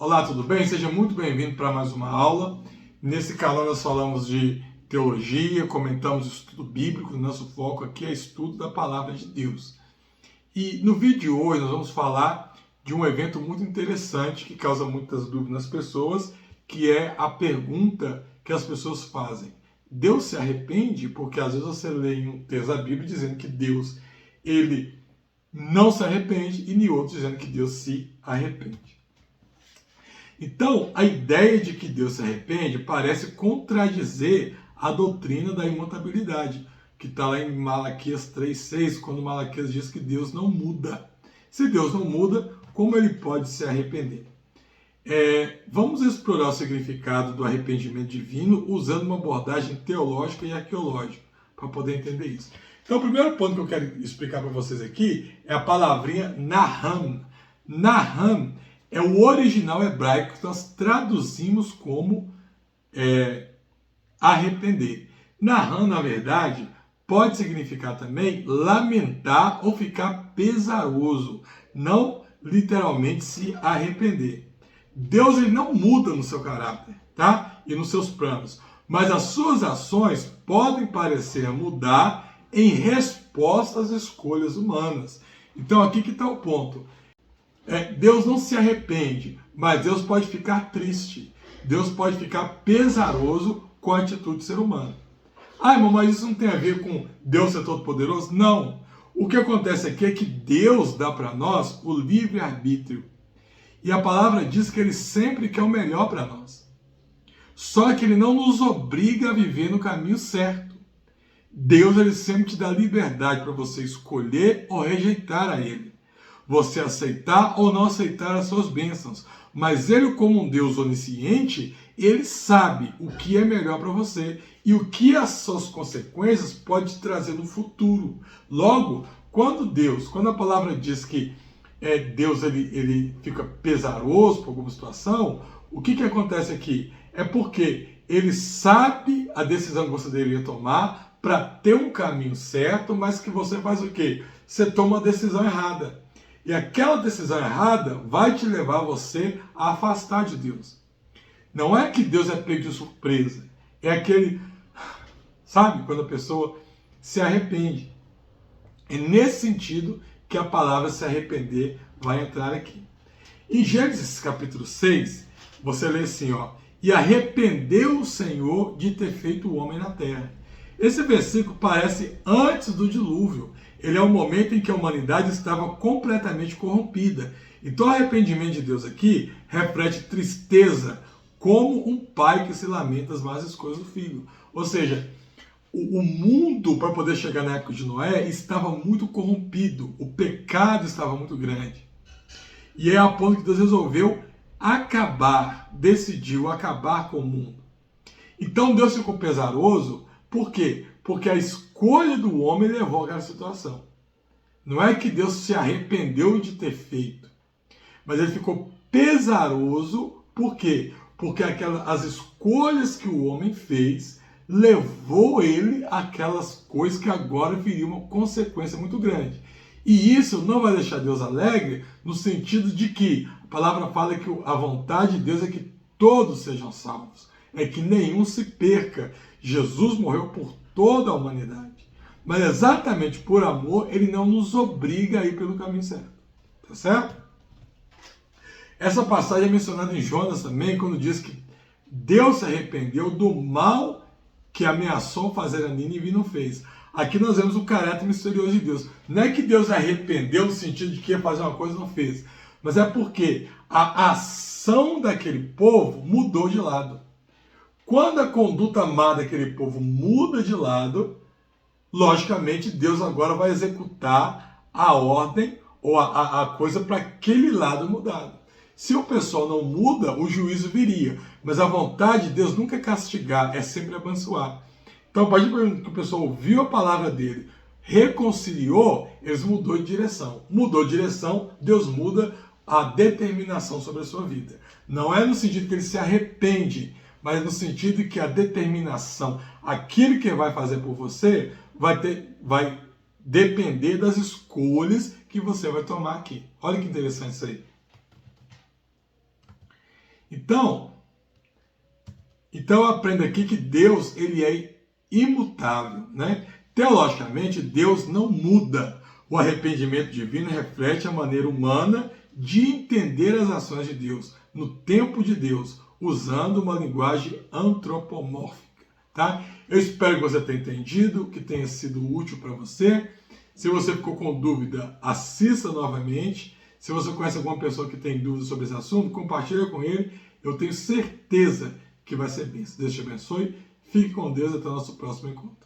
Olá, tudo bem? Seja muito bem-vindo para mais uma aula. Nesse canal nós falamos de teologia, comentamos o estudo bíblico, nosso foco aqui é estudo da palavra de Deus. E no vídeo de hoje nós vamos falar de um evento muito interessante que causa muitas dúvidas nas pessoas, que é a pergunta que as pessoas fazem. Deus se arrepende? Porque às vezes você lê em um texto da Bíblia dizendo que Deus, ele não se arrepende, e em outros dizendo que Deus se arrepende. Então, a ideia de que Deus se arrepende parece contradizer a doutrina da imutabilidade, que está lá em Malaquias 3,6, quando Malaquias diz que Deus não muda. Se Deus não muda, como ele pode se arrepender? Vamos explorar o significado do arrependimento divino usando uma abordagem teológica e arqueológica, para poder entender isso. Então, o primeiro ponto que eu quero explicar para vocês aqui é a palavrinha Naham. Naham é o original hebraico que nós traduzimos como arrepender. Naham, na verdade, pode significar também lamentar ou ficar pesaroso, não literalmente se arrepender. Deus ele não muda no seu caráter, tá? E nos seus planos, mas as suas ações podem parecer mudar em resposta às escolhas humanas. Então aqui que está o ponto. Deus não se arrepende, mas Deus pode ficar triste. Deus pode ficar pesaroso com a atitude do ser humano. Ah, irmão, mas isso não tem a ver com Deus ser todo-poderoso? Não. O que acontece aqui é que Deus dá para nós o livre-arbítrio. E a palavra diz que Ele sempre quer o melhor para nós. Só que Ele não nos obriga a viver no caminho certo. Deus ele sempre te dá liberdade para você escolher ou rejeitar a Ele. Você aceitar ou não aceitar as suas bênçãos. Mas Ele, como um Deus onisciente, Ele sabe o que é melhor para você e o que as suas consequências pode te trazer no futuro. Logo, quando a palavra diz que Deus ele fica pesaroso por alguma situação, o que acontece aqui? É porque Ele sabe a decisão que você deveria tomar para ter um caminho certo, mas que você faz o quê? Você toma a decisão errada. E aquela decisão errada vai te levar você a afastar de Deus. Não é que Deus é pego de surpresa. É aquele, sabe, quando a pessoa se arrepende. É nesse sentido que a palavra se arrepender vai entrar aqui. Em Gênesis capítulo 6, você lê assim, ó. E arrependeu o Senhor de ter feito o homem na terra. Esse versículo parece antes do dilúvio. Ele é o momento em que a humanidade estava completamente corrompida. Então o arrependimento de Deus aqui reflete tristeza, como um pai que se lamenta as más escolhas do filho. Ou seja, o mundo, para poder chegar na época de Noé, estava muito corrompido. O pecado estava muito grande. E é a ponto que Deus resolveu decidiu acabar com o mundo. Então Deus ficou pesaroso. Por quê? Porque a escolha do homem levou àquela situação. Não é que Deus se arrependeu de ter feito, mas ele ficou pesaroso. Por quê? Porque as escolhas que o homem fez levou ele àquelas coisas que agora viriam uma consequência muito grande. E isso não vai deixar Deus alegre, no sentido de que a palavra fala que a vontade de Deus é que todos sejam salvos, é que nenhum se perca. Jesus morreu por toda a humanidade. Mas exatamente por amor, ele não nos obriga a ir pelo caminho certo. Tá certo? Essa passagem é mencionada em Jonas também, quando diz que Deus se arrependeu do mal que ameaçou fazer a Nínive e não fez. Aqui nós vemos o caráter misterioso de Deus. Não é que Deus arrependeu no sentido de que ia fazer uma coisa e não fez. Mas é porque a ação daquele povo mudou de lado. Quando a conduta má daquele povo muda de lado, logicamente Deus agora vai executar a ordem ou a coisa para aquele lado mudado. Se o pessoal não muda, o juízo viria. Mas a vontade de Deus nunca é castigar, é sempre abençoar. Então, a partir do momento que o pessoal ouviu a palavra dele, reconciliou, eles mudou de direção. Mudou de direção, Deus muda a determinação sobre a sua vida. Não é no sentido que ele se arrepende, mas no sentido que a determinação, aquilo que vai fazer por você, vai depender das escolhas que você vai tomar aqui. Olha que interessante isso aí. Então aprenda aqui que Deus, ele é imutável, né? Teologicamente, Deus não muda. O arrependimento divino reflete a maneira humana de entender as ações de Deus, no tempo de Deus, usando uma linguagem antropomórfica, tá? Eu espero que você tenha entendido, que tenha sido útil para você. Se você ficou com dúvida, assista novamente. Se você conhece alguma pessoa que tem dúvida sobre esse assunto, compartilha com ele. Eu tenho certeza que vai ser bem. Deus te abençoe. Fique com Deus até o nosso próximo encontro.